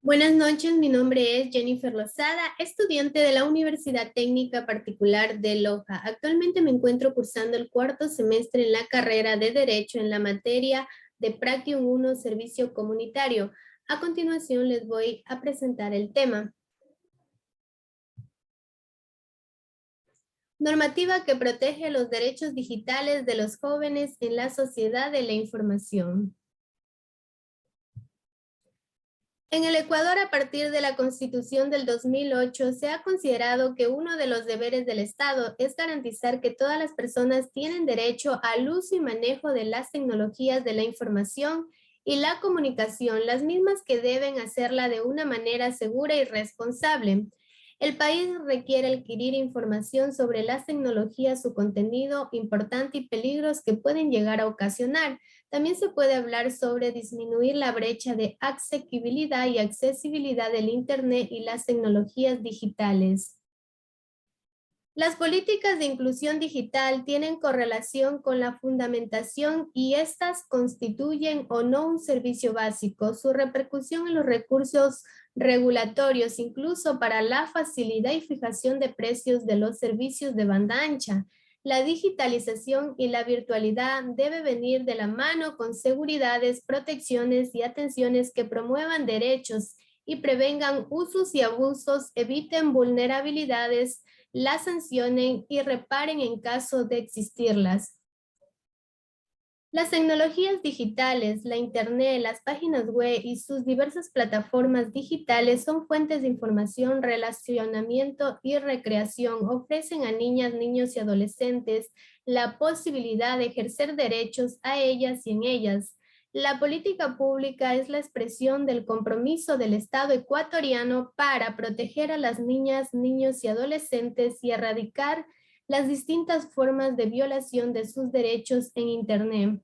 Buenas noches, mi nombre es Jennifer Lozada, estudiante de la Universidad Técnica Particular de Loja. Actualmente me encuentro cursando el cuarto semestre en la carrera de Derecho en la materia de Practium 1 Servicio Comunitario. A continuación les voy a presentar el tema. Normativa que protege los derechos digitales de los jóvenes en la sociedad de la información. En el Ecuador, a partir de la Constitución del 2008, se ha considerado que uno de los deberes del Estado es garantizar que todas las personas tienen derecho al uso y manejo de las tecnologías de la información y la comunicación, las mismas que deben hacerla de una manera segura y responsable. El país requiere adquirir información sobre las tecnologías, su contenido importante y peligros que pueden llegar a ocasionar. También se puede hablar sobre disminuir la brecha de asequibilidad y accesibilidad del Internet y las tecnologías digitales. Las políticas de inclusión digital tienen correlación con la fundamentación y estas constituyen o no un servicio básico. Su repercusión en los recursos regulatorios, incluso para la facilidad y fijación de precios de los servicios de banda ancha. La digitalización y la virtualidad debe venir de la mano con seguridades, protecciones y atenciones que promuevan derechos y prevengan usos y abusos, eviten vulnerabilidades, las sancionen y reparen en caso de existirlas. Las tecnologías digitales, la Internet, las páginas web y sus diversas plataformas digitales son fuentes de información, relacionamiento y recreación. Ofrecen a niñas, niños y adolescentes la posibilidad de ejercer derechos a ellas y en ellas. La política pública es la expresión del compromiso del Estado ecuatoriano para proteger a las niñas, niños y adolescentes y erradicar las distintas formas de violación de sus derechos en Internet.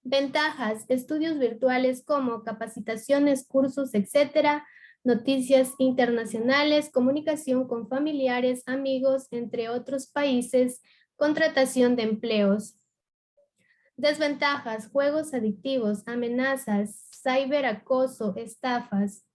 Ventajas, estudios virtuales como capacitaciones, cursos, etcétera, noticias internacionales, comunicación con familiares, amigos, entre otros países, contratación de empleos. Desventajas, juegos adictivos, amenazas, ciberacoso, estafas.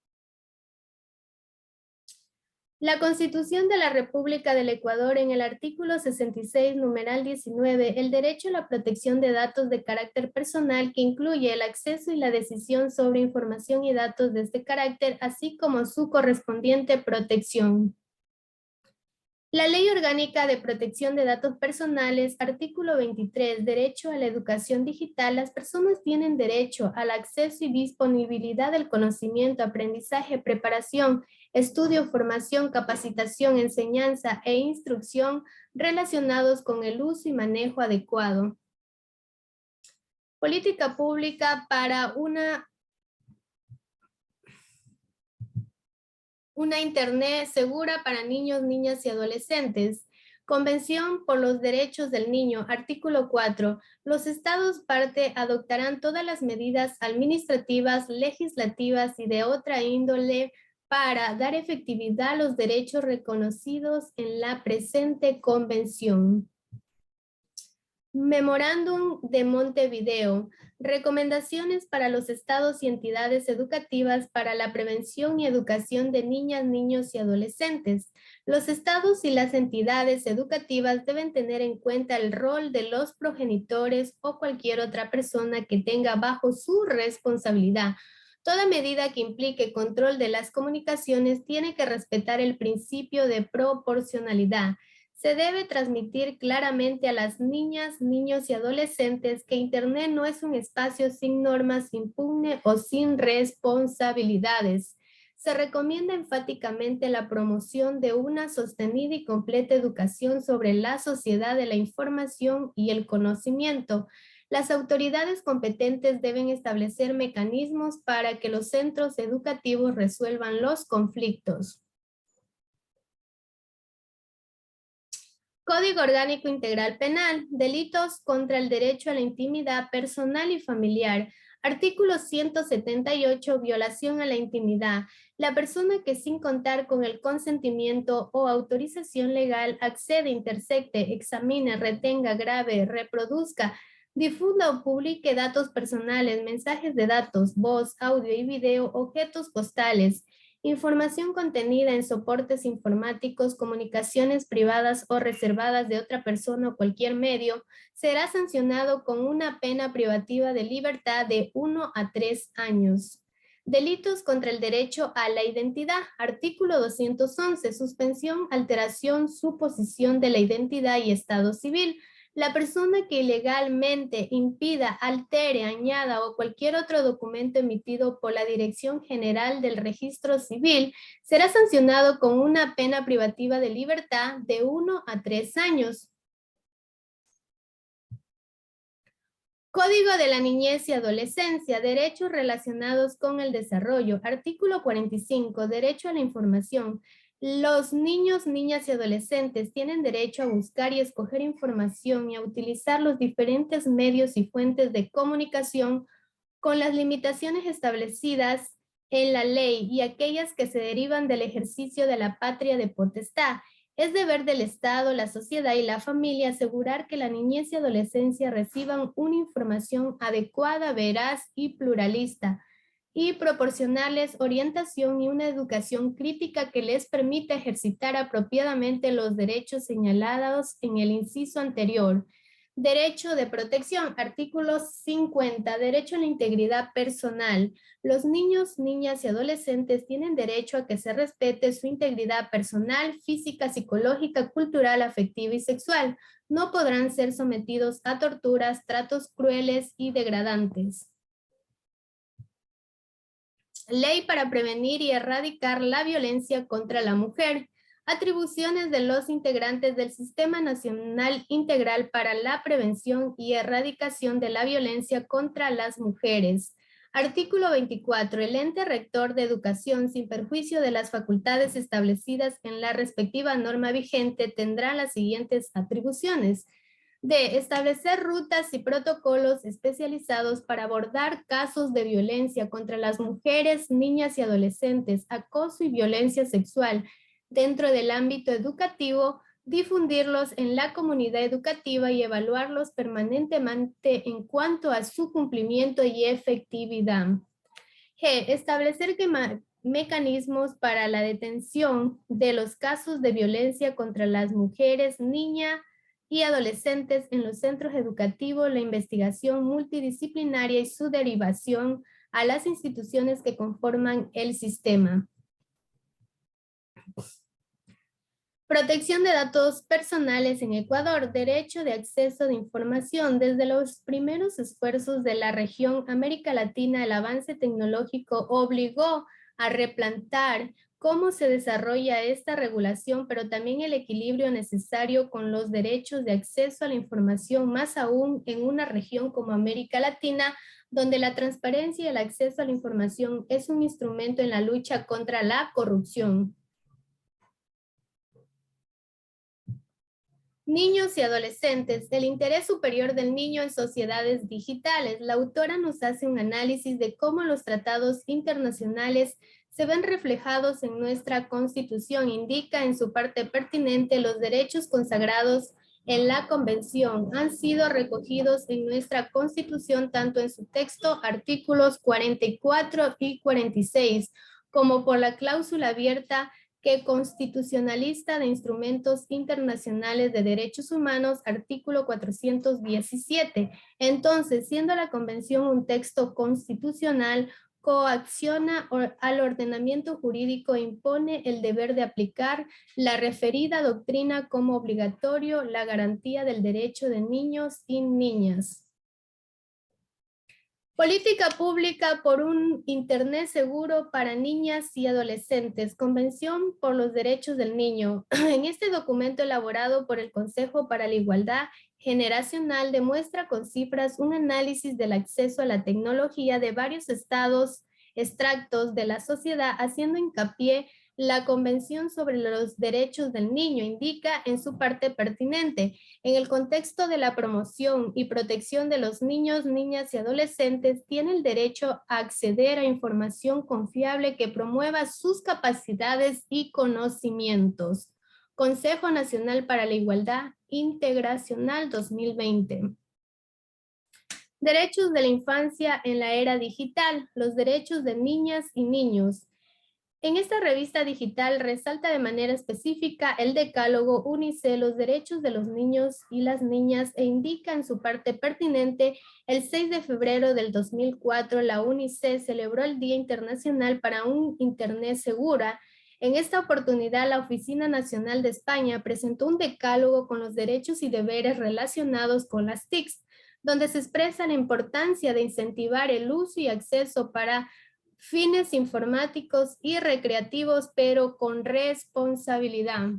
La Constitución de la República del Ecuador, en el artículo 66, numeral 19, el derecho a la protección de datos de carácter personal, que incluye el acceso y la decisión sobre información y datos de este carácter, así como su correspondiente protección. La Ley Orgánica de Protección de Datos Personales, artículo 23, derecho a la educación digital. Las personas tienen derecho al acceso y disponibilidad del conocimiento, aprendizaje, preparación, estudio, formación, capacitación, enseñanza e instrucción relacionados con el uso y manejo adecuado. Política pública para una Internet segura para niños, niñas y adolescentes. Convención por los Derechos del Niño, artículo 4. Los estados parte adoptarán todas las medidas administrativas, legislativas y de otra índole para dar efectividad a los derechos reconocidos en la presente convención. Memorándum de Montevideo. Recomendaciones para los estados y entidades educativas para la prevención y educación de niñas, niños y adolescentes. Los estados y las entidades educativas deben tener en cuenta el rol de los progenitores o cualquier otra persona que tenga bajo su responsabilidad. Toda medida que implique control de las comunicaciones tiene que respetar el principio de proporcionalidad. Se debe transmitir claramente a las niñas, niños y adolescentes que Internet no es un espacio sin normas, impugne o sin responsabilidades. Se recomienda enfáticamente la promoción de una sostenida y completa educación sobre la sociedad de la información y el conocimiento. Las autoridades competentes deben establecer mecanismos para que los centros educativos resuelvan los conflictos. Código Orgánico Integral Penal, delitos contra el derecho a la intimidad personal y familiar. Artículo 178, violación a la intimidad. La persona que sin contar con el consentimiento o autorización legal accede, intersecte, examine, retenga, grave, reproduzca, Difunda o publique datos personales, mensajes de datos, voz, audio y video, objetos postales, información contenida en soportes informáticos, comunicaciones privadas o reservadas de otra persona o cualquier medio, será sancionado con una pena privativa de libertad de 1 a 3 años. Delitos contra el derecho a la identidad. Artículo 211. Suspensión, alteración, suposición de la identidad y estado civil. La persona que ilegalmente impida, altere, añada o cualquier otro documento emitido por la Dirección General del Registro Civil será sancionado con una pena privativa de libertad de 1 a 3 años. Código de la Niñez y Adolescencia, derechos relacionados con el desarrollo. Artículo 45, derecho a la información. Los niños, niñas y adolescentes tienen derecho a buscar y escoger información y a utilizar los diferentes medios y fuentes de comunicación con las limitaciones establecidas en la ley y aquellas que se derivan del ejercicio de la patria de potestad. Es deber del Estado, la sociedad y la familia asegurar que la niñez y adolescencia reciban una información adecuada, veraz y pluralista, y proporcionarles orientación y una educación crítica que les permita ejercitar apropiadamente los derechos señalados en el inciso anterior. Derecho de protección, artículo 50, derecho a la integridad personal. Los niños, niñas y adolescentes tienen derecho a que se respete su integridad personal, física, psicológica, cultural, afectiva y sexual. No podrán ser sometidos a torturas, tratos crueles y degradantes. Ley para prevenir y erradicar la violencia contra la mujer. Atribuciones de los integrantes del Sistema Nacional Integral para la Prevención y Erradicación de la Violencia contra las Mujeres. Artículo 24. El ente rector de educación, sin perjuicio de las facultades establecidas en la respectiva norma vigente, tendrá las siguientes atribuciones: de establecer rutas y protocolos especializados para abordar casos de violencia contra las mujeres, niñas y adolescentes, acoso y violencia sexual dentro del ámbito educativo, difundirlos en la comunidad educativa y evaluarlos permanentemente en cuanto a su cumplimiento y efectividad. G. Establecer mecanismos para la detención de los casos de violencia contra las mujeres, niñas y adolescentes en los centros educativos, la investigación multidisciplinaria y su derivación a las instituciones que conforman el sistema. Protección de datos personales en Ecuador, derecho de acceso de información. Desde los primeros esfuerzos de la región América Latina, el avance tecnológico obligó a replantar cómo se desarrolla esta regulación, pero también el equilibrio necesario con los derechos de acceso a la información, más aún en una región como América Latina, donde la transparencia y el acceso a la información es un instrumento en la lucha contra la corrupción. Niños y adolescentes, el interés superior del niño en sociedades digitales. La autora nos hace un análisis de cómo los tratados internacionales se ven reflejados en nuestra Constitución. Indica en su parte pertinente los derechos consagrados en la Convención han sido recogidos en nuestra Constitución tanto en su texto, artículos 44 y 46, como por la cláusula abierta que constitucionalista de instrumentos internacionales de derechos humanos, artículo 417. Entonces, siendo la convención un texto constitucional, coacciona al ordenamiento jurídico e impone el deber de aplicar la referida doctrina como obligatorio la garantía del derecho de niños y niñas. Política pública por un Internet seguro para niñas y adolescentes. Convención por los Derechos del Niño. En este documento elaborado por el Consejo para la Igualdad Generacional demuestra con cifras un análisis del acceso a la tecnología de varios estados, extractos de la sociedad, haciendo hincapié la Convención sobre los Derechos del Niño. Indica en su parte pertinente: en el contexto de la promoción y protección de los niños, niñas y adolescentes, tiene el derecho a acceder a información confiable que promueva sus capacidades y conocimientos. Consejo Nacional para la Igualdad Integracional 2020. Derechos de la infancia en la era digital, los derechos de niñas y niños. En esta revista digital resalta de manera específica el decálogo UNICE, los derechos de los niños y las niñas, e indica en su parte pertinente: el 6 de febrero del 2004, la UNICE celebró el Día Internacional para un Internet Segura. En esta oportunidad, la Oficina Nacional de España presentó un decálogo con los derechos y deberes relacionados con las TICs, donde se expresa la importancia de incentivar el uso y acceso para fines informáticos y recreativos, pero con responsabilidad.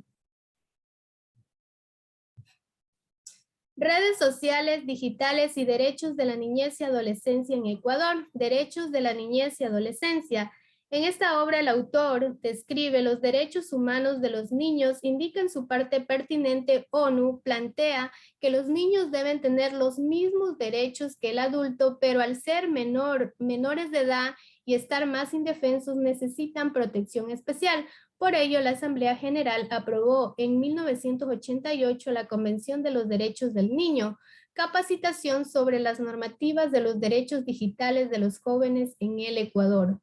Redes sociales, digitales y derechos de la niñez y adolescencia en Ecuador. Derechos de la niñez y adolescencia. En esta obra, el autor describe los derechos humanos de los niños, indica en su parte pertinente: ONU plantea que los niños deben tener los mismos derechos que el adulto, pero al ser menores de edad y estar más indefensos, necesitan protección especial. Por ello, la Asamblea General aprobó en 1988 la Convención de los Derechos del Niño, capacitación sobre las normativas de los derechos digitales de los jóvenes en el Ecuador.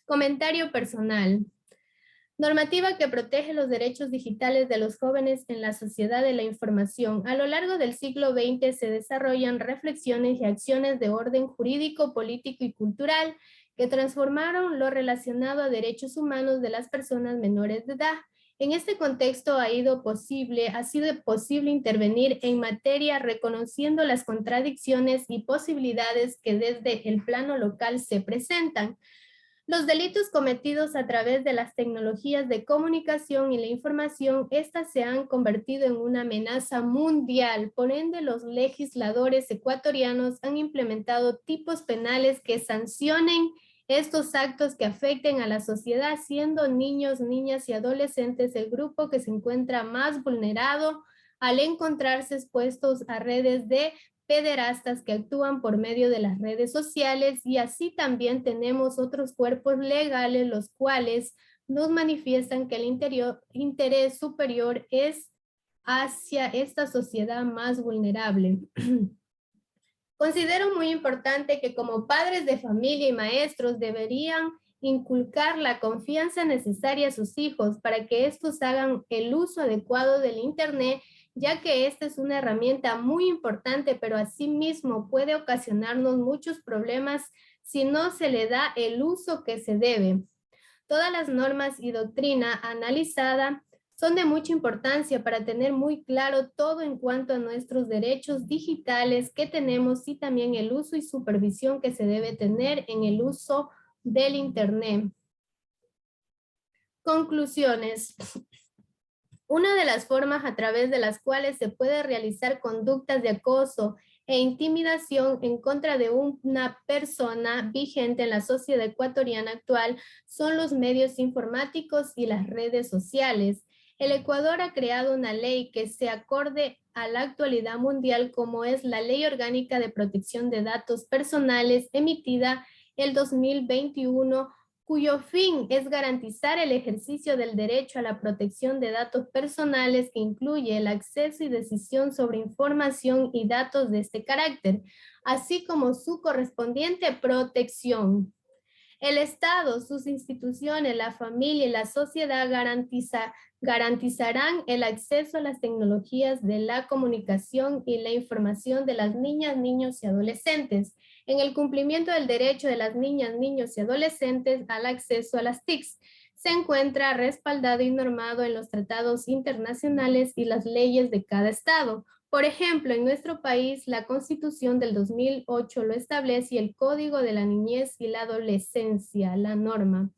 Comentario personal. Normativa que protege los derechos digitales de los jóvenes en la sociedad de la información. A lo largo del siglo XX se desarrollan reflexiones y acciones de orden jurídico, político y cultural que transformaron lo relacionado a derechos humanos de las personas menores de edad. En este contexto ha sido posible intervenir en materia reconociendo las contradicciones y posibilidades que desde el plano local se presentan. Los delitos cometidos a través de las tecnologías de comunicación y la información, estas se han convertido en una amenaza mundial. Por ende, los legisladores ecuatorianos han implementado tipos penales que sancionen estos actos que afecten a la sociedad, siendo niños, niñas y adolescentes el grupo que se encuentra más vulnerado al encontrarse expuestos a redes de pederastas que actúan por medio de las redes sociales, y así también tenemos otros cuerpos legales los cuales nos manifiestan que el interés superior es hacia esta sociedad más vulnerable. Considero muy importante que como padres de familia y maestros deberían inculcar la confianza necesaria a sus hijos para que estos hagan el uso adecuado del Internet, ya que esta es una herramienta muy importante, pero asimismo puede ocasionarnos muchos problemas si no se le da el uso que se debe. Todas las normas y doctrina analizada son de mucha importancia para tener muy claro todo en cuanto a nuestros derechos digitales que tenemos, y también el uso y supervisión que se debe tener en el uso del Internet. Conclusiones. Una de las formas a través de las cuales se puede realizar conductas de acoso e intimidación en contra de una persona vigente en la sociedad ecuatoriana actual son los medios informáticos y las redes sociales. El Ecuador ha creado una ley que se acorde a la actualidad mundial, como es la Ley Orgánica de Protección de Datos Personales, emitida el 2021, cuyo fin es garantizar el ejercicio del derecho a la protección de datos personales, que incluye el acceso y decisión sobre información y datos de este carácter, así como su correspondiente protección. El Estado, sus instituciones, la familia y la sociedad garantizarán el acceso a las tecnologías de la comunicación y la información de las niñas, niños y adolescentes, en el cumplimiento del derecho de las niñas, niños y adolescentes al acceso a las TICs. Se encuentra respaldado y normado en los tratados internacionales y las leyes de cada Estado. Por ejemplo, en nuestro país, la Constitución del 2008 lo establece, y el Código de la Niñez y la Adolescencia, la norma.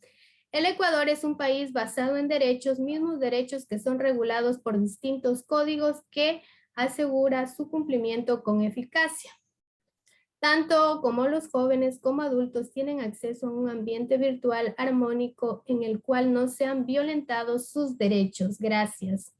El Ecuador es un país basado en derechos, mismos derechos que son regulados por distintos códigos que asegura su cumplimiento con eficacia. Tanto como los jóvenes como adultos tienen acceso a un ambiente virtual armónico en el cual no sean violentados sus derechos. Gracias.